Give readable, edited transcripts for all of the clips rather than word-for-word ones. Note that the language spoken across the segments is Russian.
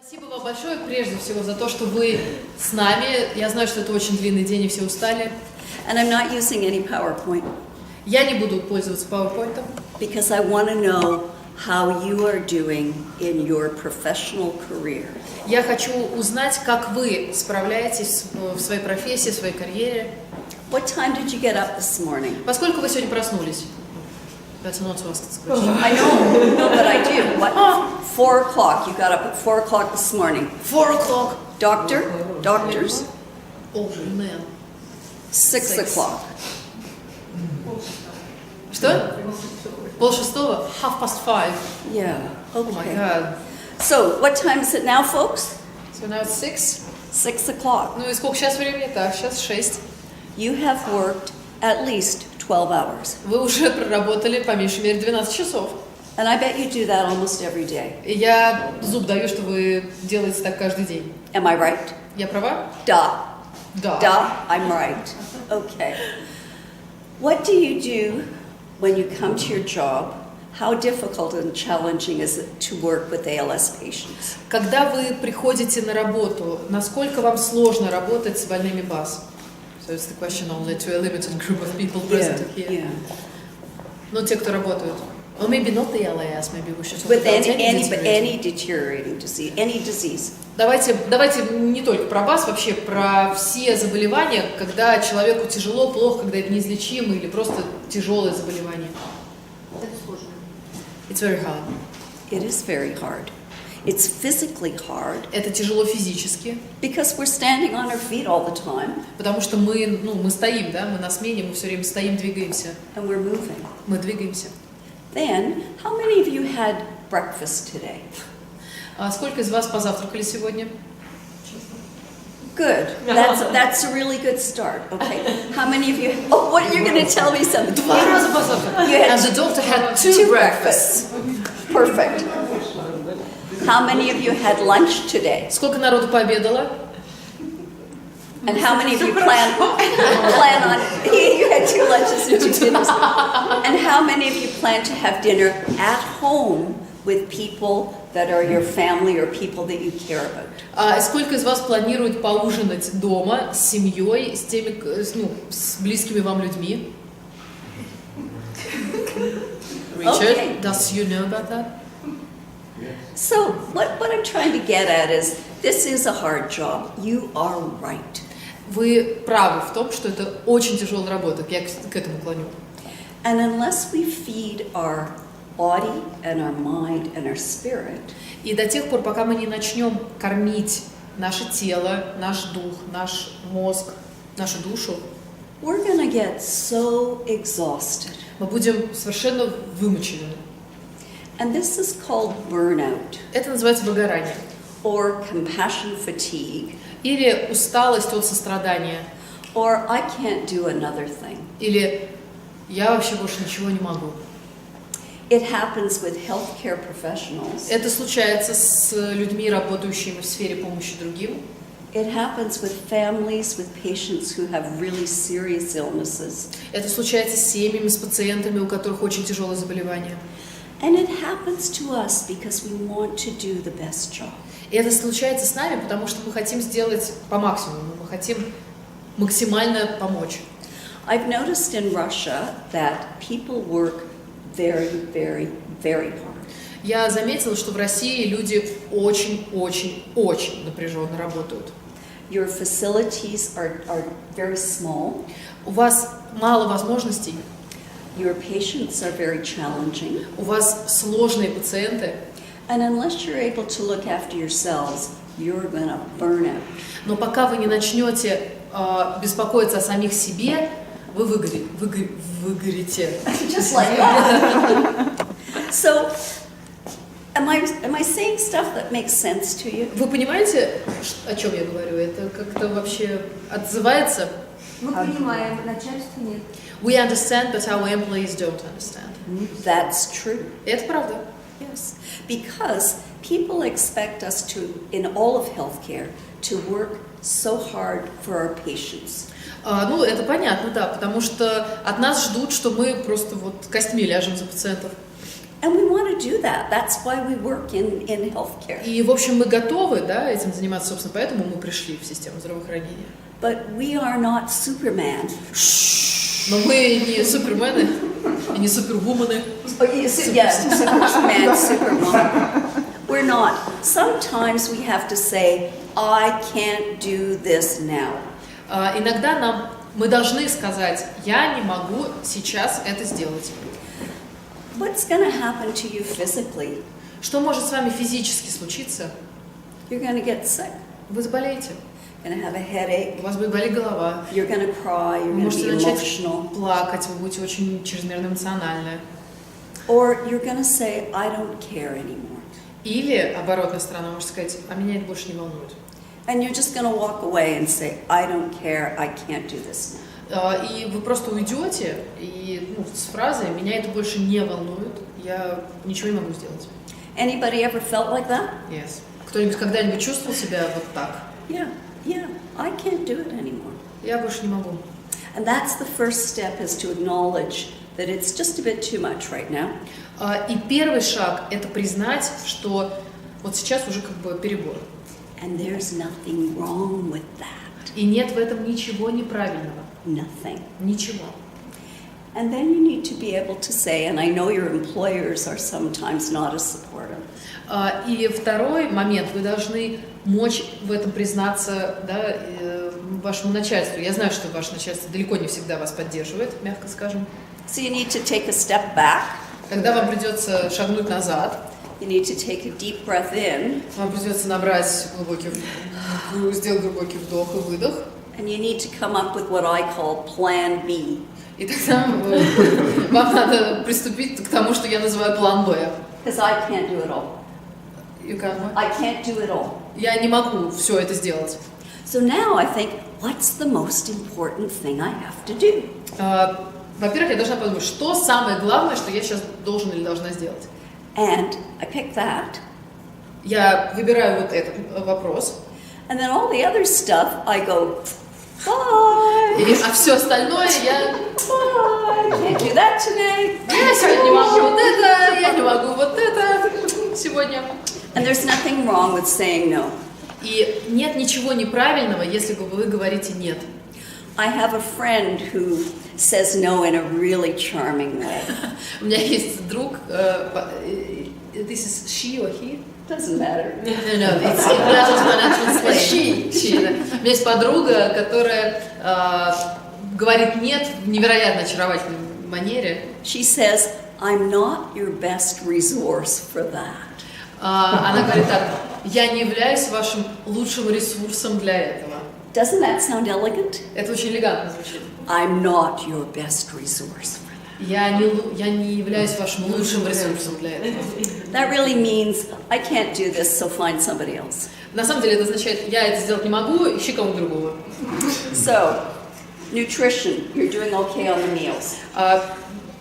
Спасибо вам большое, прежде всего, за то, что вы с нами. Я знаю, что это очень длинный день, и все устали. And I'm not using any PowerPoint Я не буду пользоваться PowerPoint, because I want to know how you are doing in your professional career. Я хочу узнать, как вы справляетесь в своей профессии, в своей карьере. What time did you get up this morning? Во сколько вы сегодня проснулись? That's not to ask this question. I know, no, but I do. What? 4 o'clock. You got up at 4 o'clock this morning. 4 o'clock. Doctors? Oh, man. 6 o'clock. Что? 5:30? 5:30. Yeah. Oh my Okay. God. So, what time is it now, folks? So now it's 6. 6 o'clock. Ну и сколько сейчас времени? Так, сейчас 6. You have worked at least 12 hours. Вы уже проработали по меньшей мере 12 часов. And I bet you do that almost every day. И я зуб даю, что вы делаете так каждый день. Am I right? Я права? Duh. Да. Duh, I'm right. Okay. What do you do when you come to your job? How difficult and challenging is it to work with ALS patients? Когда вы приходите на работу, насколько вам сложно работать с больными БАС? So it's the question only to a limited group of people present here. Yeah. Ну, те, кто работают. Or maybe not the ALS, maybe we should talk With about any deteriorating disease, any disease. Давайте не только про БАС, вообще про все заболевания, когда человеку тяжело, плохо, когда это неизлечимо или просто тяжелое заболевание. Это сложно. It's very hard. It is very hard. It's physically hard Это тяжело физически, because we're standing on our feet all the time потому что мы стоим, да, мы на смене, мы все время стоим, двигаемся, and we're moving. мы двигаемся. Then, how many of you had breakfast today? А сколько из вас позавтракали сегодня? Good. That's a really good start. Okay. How many of you? Oh, what you're going to tell me something? 2 раза позавтракали. You had And the doctor had 2 breakfasts. Perfect. How many of you had lunch today? Сколько народу пообедало? And how many of you plan on? You had 2 lunches and 2 dinners. And how many of you plan to have dinner at home with people that are your family or people that you care about? А сколько из вас планирует поужинать дома с семьей, с теми, с близкими вам людьми? Richard, Okay. does you know about that? So what I'm trying to get at is this is a hard job. You are right. Вы правы в том, что это очень тяжелая работа. Я к этому клоню. And unless we feed our body and our mind and our spirit, И до тех пор, пока мы не начнем кормить наше тело, наш дух, наш мозг, нашу душу, we're going to get so exhausted. мы будем совершенно вымучены. And this is called burnout Это называется выгорание. or compassion fatigue Или усталость от сострадания. or I can't do another thing. Или я вообще больше ничего не могу. It happens with healthcare professionals. Это случается с людьми, работающими в сфере помощи другим. It happens with families, with patients who have really serious illnesses. Это случается с семьями, с пациентами, у которых очень тяжелое заболевание. And it happens to us because we want to do the best job. И это случается с нами, потому что мы хотим сделать по максимуму, мы хотим максимально помочь. I've noticed in Russia that people work very, very, very hard. Я заметила, что в России люди очень напряженно работают. Your facilities are very small. У вас мало возможностей, Your patients are very challenging. у вас сложные пациенты, And unless you're able to look after yourselves, you're going to burn out. но пока вы не начнете беспокоиться о самих себе, вы выгорите. Just like that. So, am I saying stuff that makes sense to you? Вы понимаете, о чем я говорю? Это как-то вообще отзывается? Мы понимаем, начальство нет. We understand, but our employees don't understand. That's true. Это правда. Yes. Because people expect us to, in all of healthcare, to work so hard for our patients. Ну, это понятно, да, потому что от нас ждут, что мы просто вот костьми ляжем за пациентов. And we want to do that. That's why we work in healthcare. И, в общем, мы готовы, да, этим заниматься, собственно, поэтому мы пришли в систему здравоохранения. But we are not Superman. Но мы не супермены и не супервумены. Yes, Superman, Superwoman. We're not. Sometimes we have to say, I can't do this now. Иногда мы должны сказать, я не могу сейчас это сделать. What's going to happen to you physically? Что может с вами физически случиться? You're going to get sick. Вы заболеете. You're going to have a headache. У вас будет болеть голова. You're going to cry. You're Вы going to можете be начать emotional. плакать, вы будете очень чрезмерно эмоциональны. Or you're going to say, I don't care anymore. Или, оборотная сторона, может сказать, а меня это больше не волнует. And you're just going to walk away and say, I don't care, I can't do this now. И вы просто уйдете, и с фразой «меня это больше не волнует, я ничего не могу сделать». Anybody ever felt like that? Yes. Кто-нибудь когда-нибудь чувствовал себя вот так? Yeah, I can't do it anymore. Я больше не могу. And that's the first step, is to acknowledge that it's just a bit too much right now. И первый шаг – это признать, что вот сейчас уже как бы перебор. And there's nothing wrong with that. И нет в этом ничего неправильного. Nothing. Ничего. And then you need to be able to say, and I know your employers are sometimes not as supportive. И второй момент, вы должны мочь в этом признаться, да, вашему начальству. Я знаю, что ваше начальство далеко не всегда вас поддерживает, мягко скажем. So you need to take a step back. Когда вам придется шагнуть назад, You need to take a deep breath in. вам придется набрать сделать глубокий вдох и выдох. And you need to come up with what I call Plan B. И тогда вам надо приступить к тому, что я называю план Б. Because I can't do it all. I can't do it all. Я не могу все это сделать. So now I think, what's the most important thing I have to do? Во-первых, я должна подумать, что самое главное, что я сейчас должен или должна сделать. And I pick that. Я выбираю вот этот вопрос. And then all the other stuff, I go, bye. А все остальное я... Bye. Can't do that today. Я сегодня не могу вот это, я не могу вот это сегодня. And there's nothing wrong with saying no. И нет ничего неправильного, если вы говорите нет. I have a friend who says no in a really charming way. У меня есть друг, this is she or he? Doesn't matter. No, it's she. У меня есть подруга, которая говорит нет в невероятно очаровательной манере. She says, I'm not your best resource for that. Она говорит так: я не являюсь вашим лучшим ресурсом для этого. Doesn't that sound elegant? Это очень элегантно звучит. I'm not your best resource for that. Я не являюсь вашим лучшим ресурсом для этого. That really means I can't do this, so find somebody else. На самом деле это означает, я это сделать не могу, ищи кого-то другого. So, nutrition, you're doing okay on the meals.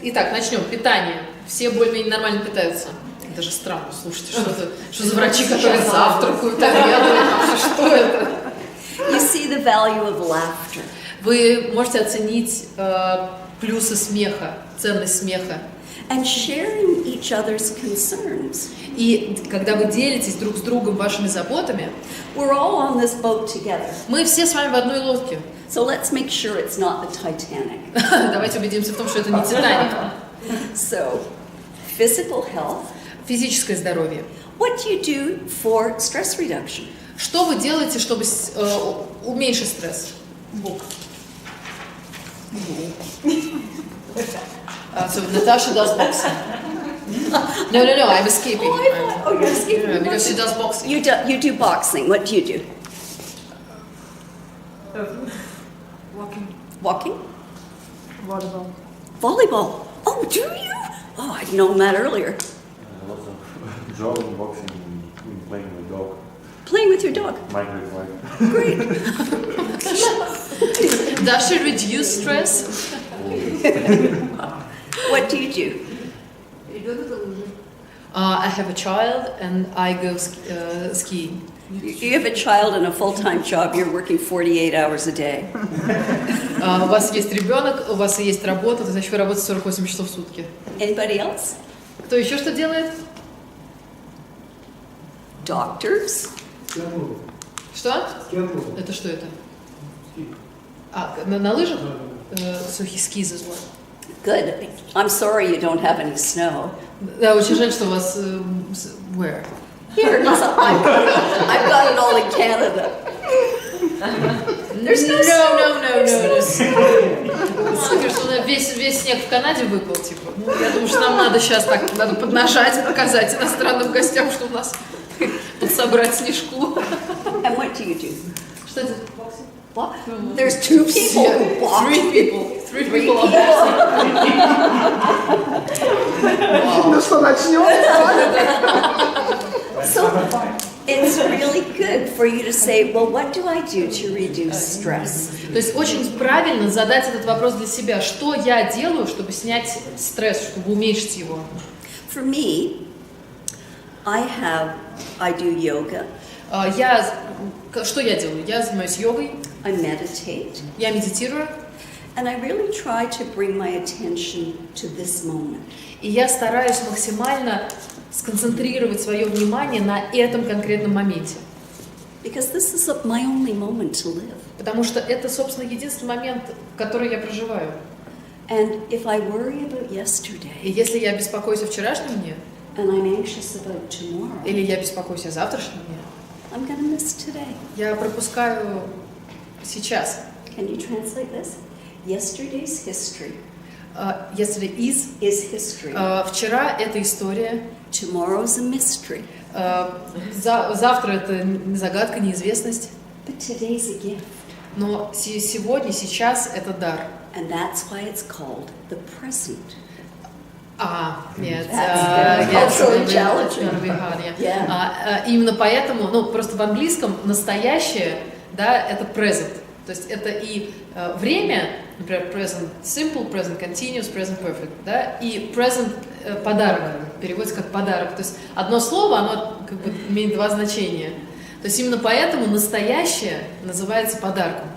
Итак, начнем. Питание. Все более-менее нормально питаются. Даже странно, слушайте, что за врачи, которые завтракают, обедают, что это? You see the value of laughter. Вы можете оценить плюсы смеха, ценность смеха. And sharing each other's concerns. И когда вы делитесь друг с другом вашими заботами, We're all on this boat together. мы все с вами в одной лодке. So let's make sure it's not the Titanic. Давайте убедимся в том, что это не Титаник. So, physical health. Физическое здоровье. What do you do for stress reduction? Что вы делаете, чтобы уменьшить стресс? Book. So Natasha does boxing. No, I'm escaping. Oh, you're escaping. Because she does boxing. You do boxing. What do you do? Walking? Volleyball. Oh, do you? Oh, I'd known that earlier. Lots of jogging, boxing, playing with dog. Playing with your dog. My great wife. Great. Does she reduce stress? What do you do? I have a child and I go skiing. You have a child and a full-time job. You're working 48 hours a day. У вас есть ребенок, у вас есть работа, значит вы работаете 48 часов в сутки. Anybody else? Кто еще что делает? Doctors. Что? Это что это? На лыжах? So he skis as well. Good. I'm sorry you don't have any snow. Да, очень жаль, что у вас... Where? Here, I've got it all in Canada. There's no snow. No. Скажи, что весь снег в Канаде выпал, типа. Ну, я думаю, что нам надо сейчас так, надо поднажать, показать иностранным гостям, что у нас подсобрать снежку. And what do you do? Что это? What? There's 2 people who walk. 3 people are boxing. Ну что, начнем? So it's really good for you to say, well, what do I do to reduce stress? То есть очень правильно задать этот вопрос для себя. Что я делаю, чтобы снять стресс, чтобы уменьшить его? For me, I do yoga. Что я делаю? Я занимаюсь йогой. I meditate. Я медитирую. And I really try to bring my attention to this moment. И я стараюсь максимально сконцентрировать свое внимание на этом конкретном моменте. Because this is my only moment to live. Потому что это, собственно, единственный момент, который я проживаю. And if I worry about И yesterday, если я беспокоюсь о вчерашнем дне, and I'm anxious about tomorrow, или я беспокоюсь о завтрашнем дне, I'm going to miss today. я пропускаю сейчас. Can you translate this? Yesterday's history Yesterday is history. Вчера это история. Tomorrow's a mystery. Завтра это загадка, неизвестность. But today's a gift. Но сегодня, сейчас это дар. And that's why it's called the present. Нет. Also challenging. Именно поэтому, ну, просто в английском настоящее, да, это present. То есть это и время, например, present simple, present continuous, present perfect, да, и present подарок, переводится как подарок. То есть одно слово, оно как бы имеет 2 значения. То есть именно поэтому настоящее называется подарком.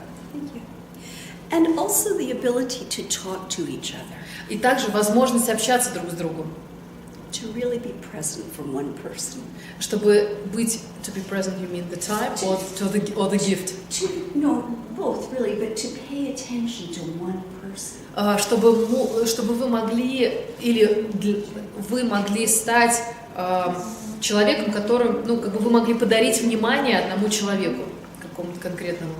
And also the ability to talk to each other. И также возможность общаться друг с другом. To really be present for one person. Чтобы быть, to be present, you mean the time or the gift? No, both really, but to pay attention to one person. Чтобы вы могли, или вы могли стать человеком, которым, ну, как бы вы могли подарить внимание одному человеку, какому-то конкретному.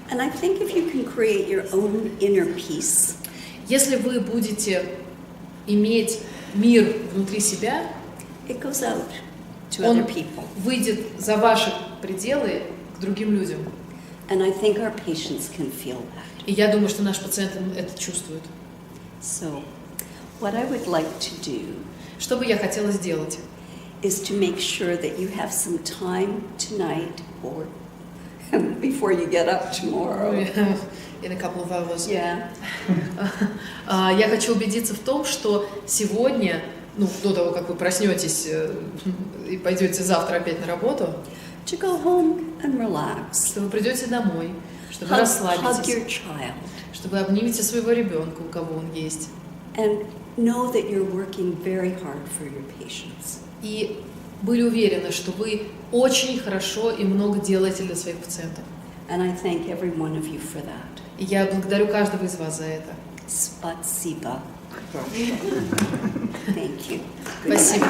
And I think if you can create your own inner peace, если вы будете иметь мир внутри себя, it goes out to other people. Выйдет за ваши пределы к другим людям. And I think our patients can feel that. И я думаю, что наши пациенты это чувствуют. So, what I would like to do что бы я хотела сделать? Is to make sure that you have some time tonight or before you get up tomorrow. In a couple of hours. Yeah. Я хочу убедиться в том, что сегодня, ну, до того, как вы проснетесь и пойдете завтра опять на работу, to go home and relax. Что вы придете домой, что вы расслабитесь, hug your child. Что вы обнимете своего ребенка, у кого он есть. And know that you're working very hard for your patients. И были уверены, что вы очень хорошо и много делаете для своих пациентов. And I thank every one of you for that. И я благодарю каждого из вас за это. Спасибо. Thank you. Спасибо.